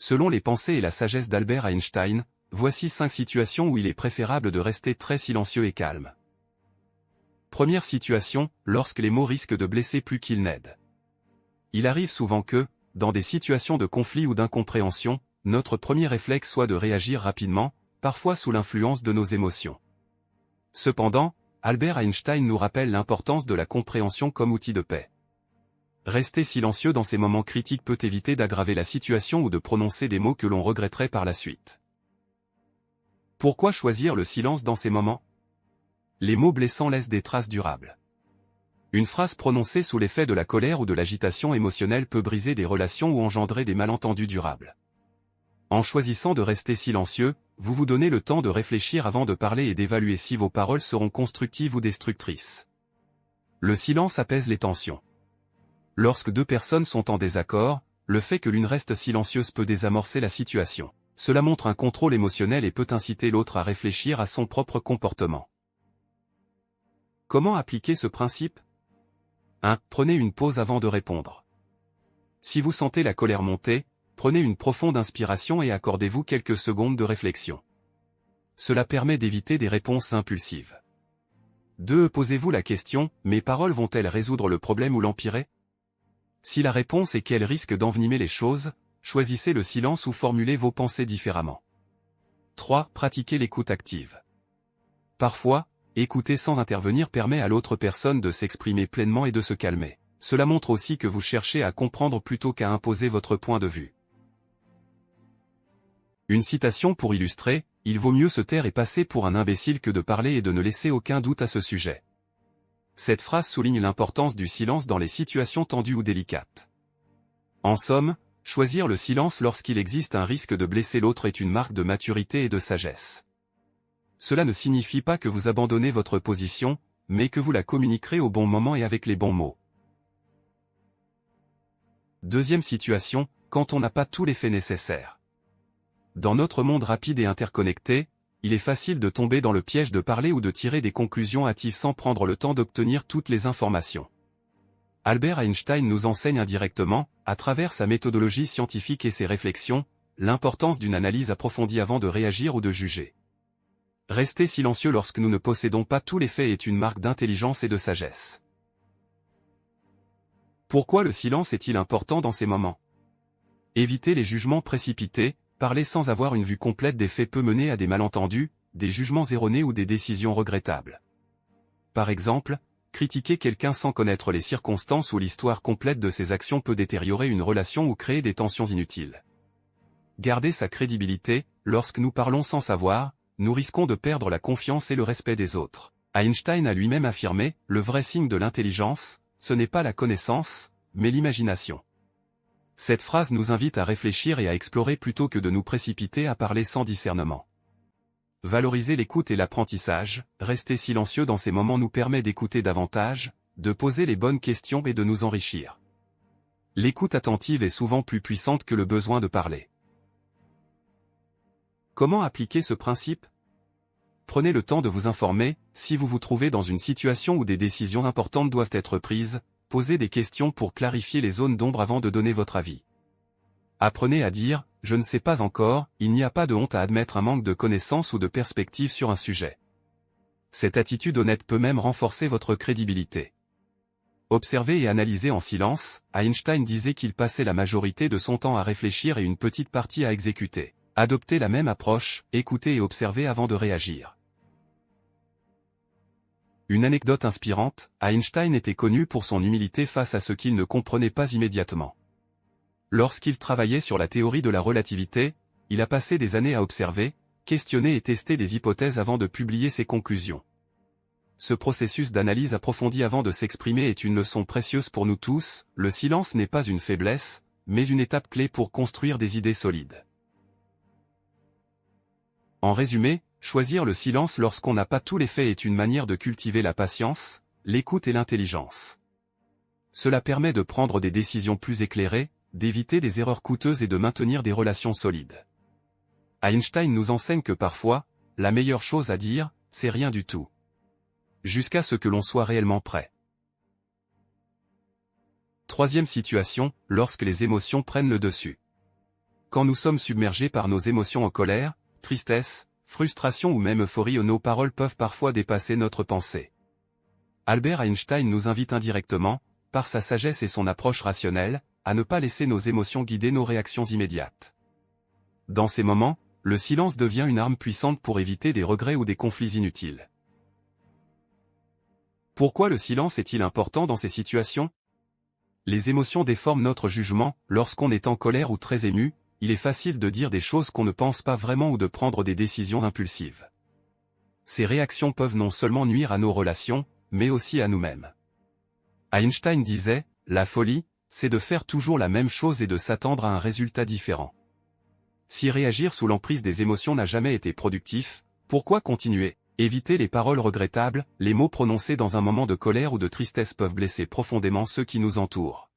Selon les pensées et la sagesse d'Albert Einstein, voici 5 situations où il est préférable de rester très silencieux et calme. Première situation, lorsque les mots risquent de blesser plus qu'ils n'aident. Il arrive souvent que, dans des situations de conflit ou d'incompréhension, notre premier réflexe soit de réagir rapidement, parfois sous l'influence de nos émotions. Cependant, Albert Einstein nous rappelle l'importance de la compréhension comme outil de paix. Rester silencieux dans ces moments critiques peut éviter d'aggraver la situation ou de prononcer des mots que l'on regretterait par la suite. Pourquoi choisir le silence dans ces moments? Les mots blessants laissent des traces durables. Une phrase prononcée sous l'effet de la colère ou de l'agitation émotionnelle peut briser des relations ou engendrer des malentendus durables. En choisissant de rester silencieux, vous vous donnez le temps de réfléchir avant de parler et d'évaluer si vos paroles seront constructives ou destructrices. Le silence apaise les tensions. Lorsque deux personnes sont en désaccord, le fait que l'une reste silencieuse peut désamorcer la situation. Cela montre un contrôle émotionnel et peut inciter l'autre à réfléchir à son propre comportement. Comment appliquer ce principe? 1. Prenez une pause avant de répondre. Si vous sentez la colère monter, prenez une profonde inspiration et accordez-vous quelques secondes de réflexion. Cela permet d'éviter des réponses impulsives. 2. Posez-vous la question, mes paroles vont-elles résoudre le problème ou l'empirer? Si la réponse est qu'elle risque d'envenimer les choses, choisissez le silence ou formulez vos pensées différemment. 3. Pratiquez l'écoute active. Parfois, écouter sans intervenir permet à l'autre personne de s'exprimer pleinement et de se calmer. Cela montre aussi que vous cherchez à comprendre plutôt qu'à imposer votre point de vue. Une citation pour illustrer, il vaut mieux se taire et passer pour un imbécile que de parler et de ne laisser aucun doute à ce sujet. Cette phrase souligne l'importance du silence dans les situations tendues ou délicates. En somme, choisir le silence lorsqu'il existe un risque de blesser l'autre est une marque de maturité et de sagesse. Cela ne signifie pas que vous abandonnez votre position, mais que vous la communiquerez au bon moment et avec les bons mots. Deuxième situation, quand on n'a pas tous les faits nécessaires. Dans notre monde rapide et interconnecté, il est facile de tomber dans le piège de parler ou de tirer des conclusions hâtives sans prendre le temps d'obtenir toutes les informations. Albert Einstein nous enseigne indirectement, à travers sa méthodologie scientifique et ses réflexions, l'importance d'une analyse approfondie avant de réagir ou de juger. Rester silencieux lorsque nous ne possédons pas tous les faits est une marque d'intelligence et de sagesse. Pourquoi le silence est-il important dans ces moments? Éviter les jugements précipités, parler sans avoir une vue complète des faits peut mener à des malentendus, des jugements erronés ou des décisions regrettables. Par exemple, critiquer quelqu'un sans connaître les circonstances ou l'histoire complète de ses actions peut détériorer une relation ou créer des tensions inutiles. Garder sa crédibilité, lorsque nous parlons sans savoir, nous risquons de perdre la confiance et le respect des autres. Einstein a lui-même affirmé, le vrai signe de l'intelligence, ce n'est pas la connaissance, mais l'imagination. Cette phrase nous invite à réfléchir et à explorer plutôt que de nous précipiter à parler sans discernement. Valoriser l'écoute et l'apprentissage, rester silencieux dans ces moments nous permet d'écouter davantage, de poser les bonnes questions et de nous enrichir. L'écoute attentive est souvent plus puissante que le besoin de parler. Comment appliquer ce principe? Prenez le temps de vous informer, si vous vous trouvez dans une situation où des décisions importantes doivent être prises, posez des questions pour clarifier les zones d'ombre avant de donner votre avis. Apprenez à dire « je ne sais pas encore », il n'y a pas de honte à admettre un manque de connaissances ou de perspective sur un sujet. Cette attitude honnête peut même renforcer votre crédibilité. Observer et analyser en silence, Einstein disait qu'il passait la majorité de son temps à réfléchir et une petite partie à exécuter. Adoptez la même approche, écoutez et observez avant de réagir. Une anecdote inspirante, Einstein était connu pour son humilité face à ce qu'il ne comprenait pas immédiatement. Lorsqu'il travaillait sur la théorie de la relativité, il a passé des années à observer, questionner et tester des hypothèses avant de publier ses conclusions. Ce processus d'analyse approfondie avant de s'exprimer est une leçon précieuse pour nous tous, le silence n'est pas une faiblesse, mais une étape clé pour construire des idées solides. En résumé, choisir le silence lorsqu'on n'a pas tous les faits est une manière de cultiver la patience, l'écoute et l'intelligence. Cela permet de prendre des décisions plus éclairées, d'éviter des erreurs coûteuses et de maintenir des relations solides. Einstein nous enseigne que parfois, la meilleure chose à dire, c'est rien du tout. Jusqu'à ce que l'on soit réellement prêt. Troisième situation, lorsque les émotions prennent le dessus. Quand nous sommes submergés par nos émotions en colère, tristesse, frustration ou même euphorie, nos paroles peuvent parfois dépasser notre pensée. Albert Einstein nous invite indirectement, par sa sagesse et son approche rationnelle, à ne pas laisser nos émotions guider nos réactions immédiates. Dans ces moments, le silence devient une arme puissante pour éviter des regrets ou des conflits inutiles. Pourquoi le silence est-il important dans ces situations? Les émotions déforment notre jugement. Lorsqu'on est en colère ou très ému, il est facile de dire des choses qu'on ne pense pas vraiment ou de prendre des décisions impulsives. Ces réactions peuvent non seulement nuire à nos relations, mais aussi à nous-mêmes. Einstein disait, « La folie, c'est de faire toujours la même chose et de s'attendre à un résultat différent. » Si réagir sous l'emprise des émotions n'a jamais été productif, pourquoi continuer? Éviter les paroles regrettables, les mots prononcés dans un moment de colère ou de tristesse peuvent blesser profondément ceux qui nous entourent.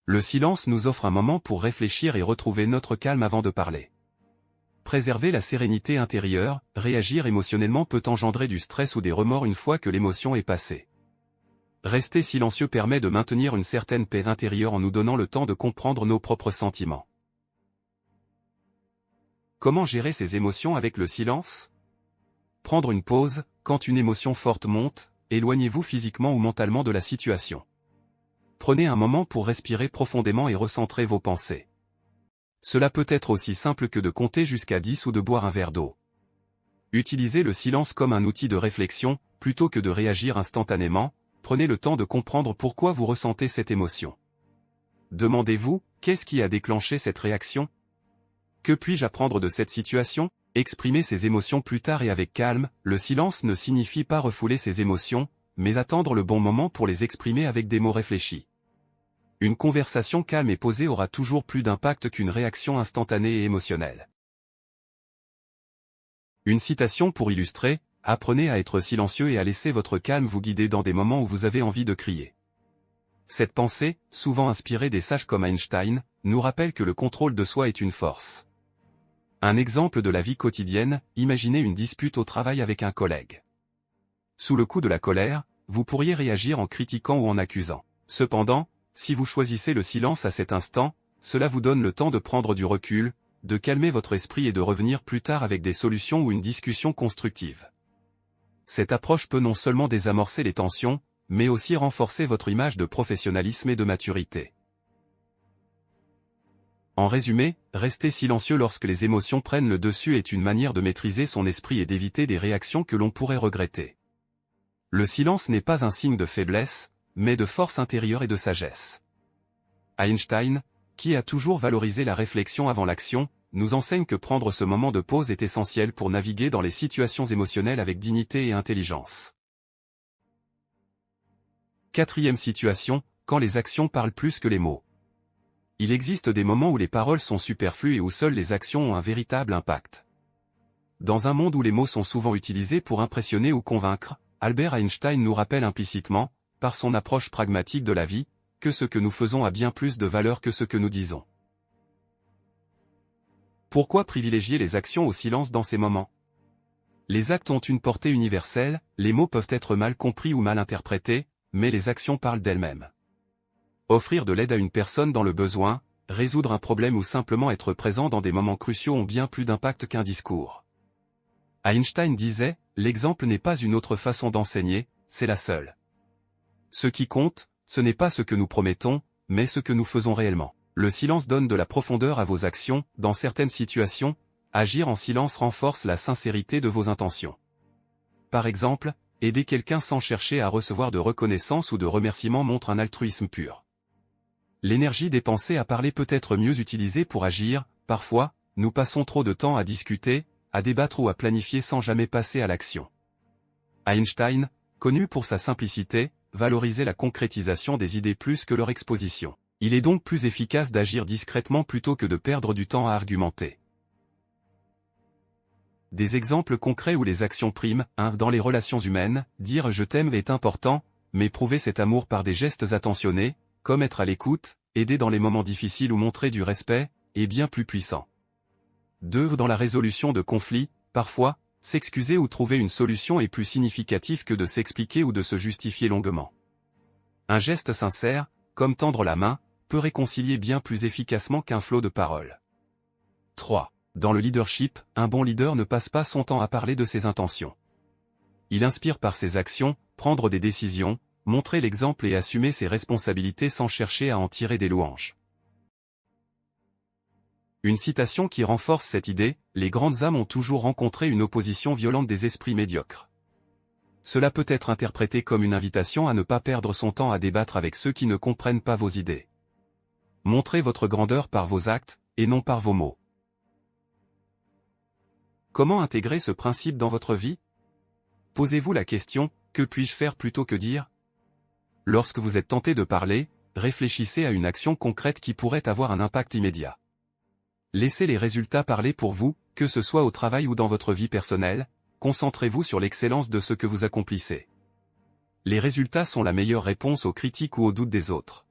Le silence nous offre un moment pour réfléchir et retrouver notre calme avant de parler. Préserver la sérénité intérieure, réagir émotionnellement peut engendrer du stress ou des remords une fois que l'émotion est passée. Rester silencieux permet de maintenir une certaine paix intérieure en nous donnant le temps de comprendre nos propres sentiments. Comment gérer ces émotions avec le silence? Prendre une pause, quand une émotion forte monte, éloignez-vous physiquement ou mentalement de la situation. Prenez un moment pour respirer profondément et recentrer vos pensées. Cela peut être aussi simple que de compter jusqu'à 10 ou de boire un verre d'eau. Utilisez le silence comme un outil de réflexion, plutôt que de réagir instantanément, prenez le temps de comprendre pourquoi vous ressentez cette émotion. Demandez-vous, qu'est-ce qui a déclenché cette réaction? Que puis-je apprendre de cette situation? Exprimez ses émotions plus tard et avec calme. Le silence ne signifie pas refouler ses émotions, mais attendre le bon moment pour les exprimer avec des mots réfléchis. Une conversation calme et posée aura toujours plus d'impact qu'une réaction instantanée et émotionnelle. Une citation pour illustrer, apprenez à être silencieux et à laisser votre calme vous guider dans des moments où vous avez envie de crier. Cette pensée, souvent inspirée des sages comme Einstein, nous rappelle que le contrôle de soi est une force. Un exemple de la vie quotidienne, imaginez une dispute au travail avec un collègue. Sous le coup de la colère, vous pourriez réagir en critiquant ou en accusant. Cependant, si vous choisissez le silence à cet instant, cela vous donne le temps de prendre du recul, de calmer votre esprit et de revenir plus tard avec des solutions ou une discussion constructive. Cette approche peut non seulement désamorcer les tensions, mais aussi renforcer votre image de professionnalisme et de maturité. En résumé, rester silencieux lorsque les émotions prennent le dessus est une manière de maîtriser son esprit et d'éviter des réactions que l'on pourrait regretter. Le silence n'est pas un signe de faiblesse, mais de force intérieure et de sagesse. Einstein, qui a toujours valorisé la réflexion avant l'action, nous enseigne que prendre ce moment de pause est essentiel pour naviguer dans les situations émotionnelles avec dignité et intelligence. Quatrième situation, quand les actions parlent plus que les mots. Il existe des moments où les paroles sont superflues et où seules les actions ont un véritable impact. Dans un monde où les mots sont souvent utilisés pour impressionner ou convaincre, Albert Einstein nous rappelle implicitement, par son approche pragmatique de la vie, que ce que nous faisons a bien plus de valeur que ce que nous disons. Pourquoi privilégier les actions au silence dans ces moments? Les actes ont une portée universelle, les mots peuvent être mal compris ou mal interprétés, mais les actions parlent d'elles-mêmes. Offrir de l'aide à une personne dans le besoin, résoudre un problème ou simplement être présent dans des moments cruciaux ont bien plus d'impact qu'un discours. Einstein disait, l'exemple n'est pas une autre façon d'enseigner, c'est la seule. Ce qui compte, ce n'est pas ce que nous promettons, mais ce que nous faisons réellement. Le silence donne de la profondeur à vos actions. Dans certaines situations, agir en silence renforce la sincérité de vos intentions. Par exemple, aider quelqu'un sans chercher à recevoir de reconnaissance ou de remerciement montre un altruisme pur. L'énergie dépensée à parler peut être mieux utilisée pour agir. Parfois, nous passons trop de temps à discuter, à débattre ou à planifier sans jamais passer à l'action. Einstein, connu pour sa simplicité, valorisait la concrétisation des idées plus que leur exposition. Il est donc plus efficace d'agir discrètement plutôt que de perdre du temps à argumenter. Des exemples concrets où les actions priment. 1. Dans les relations humaines, dire « je t'aime » est important, mais prouver cet amour par des gestes attentionnés, comme être à l'écoute, aider dans les moments difficiles ou montrer du respect, est bien plus puissant. 2. Dans la résolution de conflits, parfois, s'excuser ou trouver une solution est plus significatif que de s'expliquer ou de se justifier longuement. Un geste sincère, comme tendre la main, peut réconcilier bien plus efficacement qu'un flot de paroles. 3. Dans le leadership, un bon leader ne passe pas son temps à parler de ses intentions. Il inspire par ses actions, prendre des décisions, montrer l'exemple et assumer ses responsabilités sans chercher à en tirer des louanges. Une citation qui renforce cette idée, les grandes âmes ont toujours rencontré une opposition violente des esprits médiocres. Cela peut être interprété comme une invitation à ne pas perdre son temps à débattre avec ceux qui ne comprennent pas vos idées. Montrez votre grandeur par vos actes, et non par vos mots. Comment intégrer ce principe dans votre vie? Posez-vous la question, que puis-je faire plutôt que dire? Lorsque vous êtes tenté de parler, réfléchissez à une action concrète qui pourrait avoir un impact immédiat. Laissez les résultats parler pour vous, que ce soit au travail ou dans votre vie personnelle, concentrez-vous sur l'excellence de ce que vous accomplissez. Les résultats sont la meilleure réponse aux critiques ou aux doutes des autres.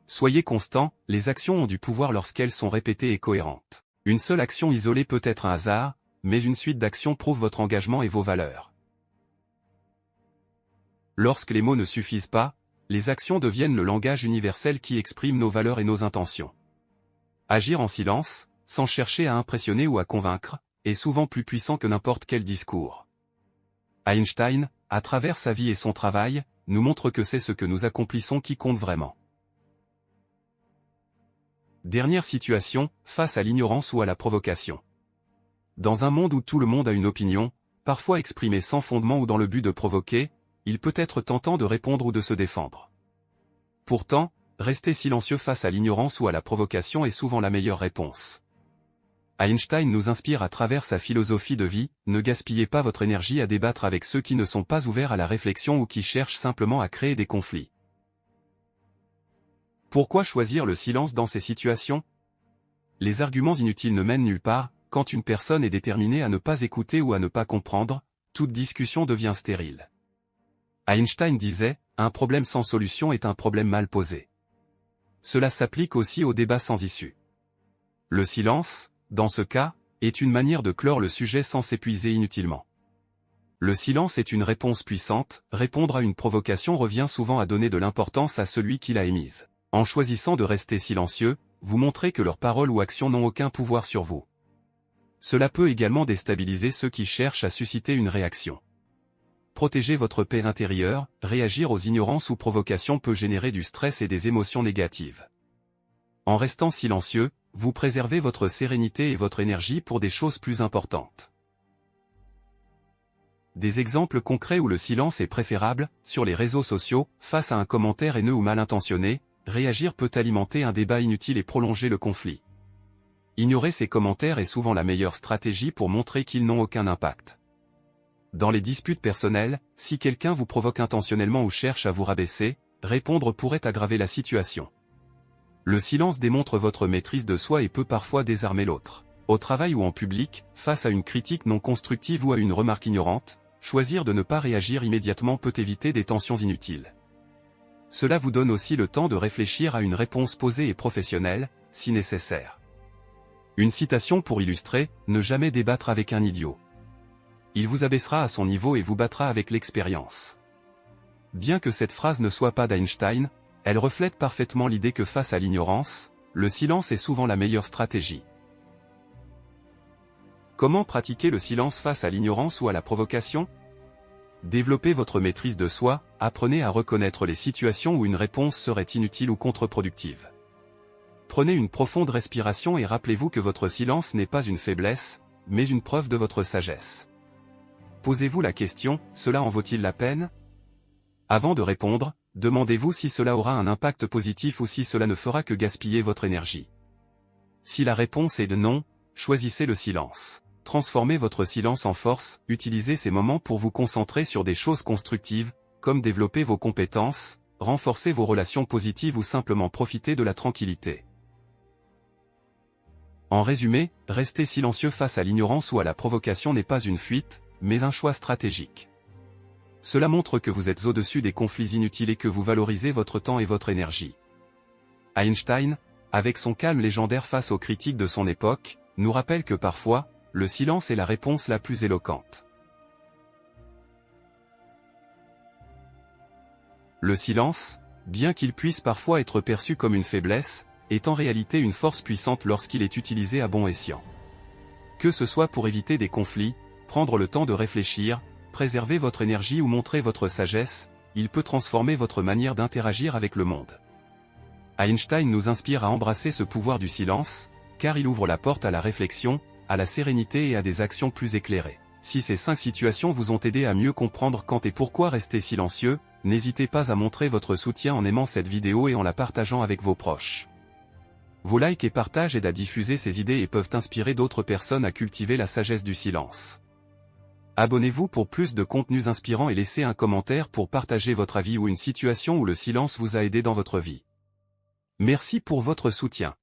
Soyez constant, les actions ont du pouvoir lorsqu'elles sont répétées et cohérentes. Une seule action isolée peut être un hasard, mais une suite d'actions prouve votre engagement et vos valeurs. Lorsque les mots ne suffisent pas, les actions deviennent le langage universel qui exprime nos valeurs et nos intentions. Agir en silence, sans chercher à impressionner ou à convaincre, est souvent plus puissant que n'importe quel discours. Einstein, à travers sa vie et son travail, nous montre que c'est ce que nous accomplissons qui compte vraiment. Dernière situation, face à l'ignorance ou à la provocation. Dans un monde où tout le monde a une opinion, parfois exprimée sans fondement ou dans le but de provoquer, il peut être tentant de répondre ou de se défendre. Pourtant, rester silencieux face à l'ignorance ou à la provocation est souvent la meilleure réponse. Einstein nous inspire à travers sa philosophie de vie, ne gaspillez pas votre énergie à débattre avec ceux qui ne sont pas ouverts à la réflexion ou qui cherchent simplement à créer des conflits. Pourquoi choisir le silence dans ces situations? Les arguments inutiles ne mènent nulle part, quand une personne est déterminée à ne pas écouter ou à ne pas comprendre, toute discussion devient stérile. Einstein disait, un problème sans solution est un problème mal posé. Cela s'applique aussi au débat sans issue. Le silence, dans ce cas, est une manière de clore le sujet sans s'épuiser inutilement. Le silence est une réponse puissante, répondre à une provocation revient souvent à donner de l'importance à celui qui l'a émise. En choisissant de rester silencieux, vous montrez que leurs paroles ou actions n'ont aucun pouvoir sur vous. Cela peut également déstabiliser ceux qui cherchent à susciter une réaction. Protégez votre paix intérieure, réagir aux ignorances ou provocations peut générer du stress et des émotions négatives. En restant silencieux, vous préservez votre sérénité et votre énergie pour des choses plus importantes. Des exemples concrets où le silence est préférable, sur les réseaux sociaux, face à un commentaire haineux ou mal intentionné, réagir peut alimenter un débat inutile et prolonger le conflit. Ignorer ces commentaires est souvent la meilleure stratégie pour montrer qu'ils n'ont aucun impact. Dans les disputes personnelles, si quelqu'un vous provoque intentionnellement ou cherche à vous rabaisser, répondre pourrait aggraver la situation. Le silence démontre votre maîtrise de soi et peut parfois désarmer l'autre. Au travail ou en public, face à une critique non constructive ou à une remarque ignorante, choisir de ne pas réagir immédiatement peut éviter des tensions inutiles. Cela vous donne aussi le temps de réfléchir à une réponse posée et professionnelle, si nécessaire. Une citation pour illustrer, ne jamais débattre avec un idiot. Il vous abaissera à son niveau et vous battra avec l'expérience. Bien que cette phrase ne soit pas d'Einstein, elle reflète parfaitement l'idée que face à l'ignorance, le silence est souvent la meilleure stratégie. Comment pratiquer le silence face à l'ignorance ou à la provocation? Développez votre maîtrise de soi, apprenez à reconnaître les situations où une réponse serait inutile ou contre-productive. Prenez une profonde respiration et rappelez-vous que votre silence n'est pas une faiblesse, mais une preuve de votre sagesse. Posez-vous la question, cela en vaut-il la peine? Avant de répondre, demandez-vous si cela aura un impact positif ou si cela ne fera que gaspiller votre énergie. Si la réponse est de non, choisissez le silence. Transformez votre silence en force, utilisez ces moments pour vous concentrer sur des choses constructives, comme développer vos compétences, renforcer vos relations positives ou simplement profiter de la tranquillité. En résumé, rester silencieux face à l'ignorance ou à la provocation n'est pas une fuite, mais un choix stratégique. Cela montre que vous êtes au-dessus des conflits inutiles et que vous valorisez votre temps et votre énergie. Einstein, avec son calme légendaire face aux critiques de son époque, nous rappelle que parfois, le silence est la réponse la plus éloquente. Le silence, bien qu'il puisse parfois être perçu comme une faiblesse, est en réalité une force puissante lorsqu'il est utilisé à bon escient. Que ce soit pour éviter des conflits, prendre le temps de réfléchir, préserver votre énergie ou montrer votre sagesse, il peut transformer votre manière d'interagir avec le monde. Einstein nous inspire à embrasser ce pouvoir du silence, car il ouvre la porte à la réflexion, à la sérénité et à des actions plus éclairées. Si ces 5 situations vous ont aidé à mieux comprendre quand et pourquoi rester silencieux, n'hésitez pas à montrer votre soutien en aimant cette vidéo et en la partageant avec vos proches. Vos likes et partages aident à diffuser ces idées et peuvent inspirer d'autres personnes à cultiver la sagesse du silence. Abonnez-vous pour plus de contenus inspirants et laissez un commentaire pour partager votre avis ou une situation où le silence vous a aidé dans votre vie. Merci pour votre soutien.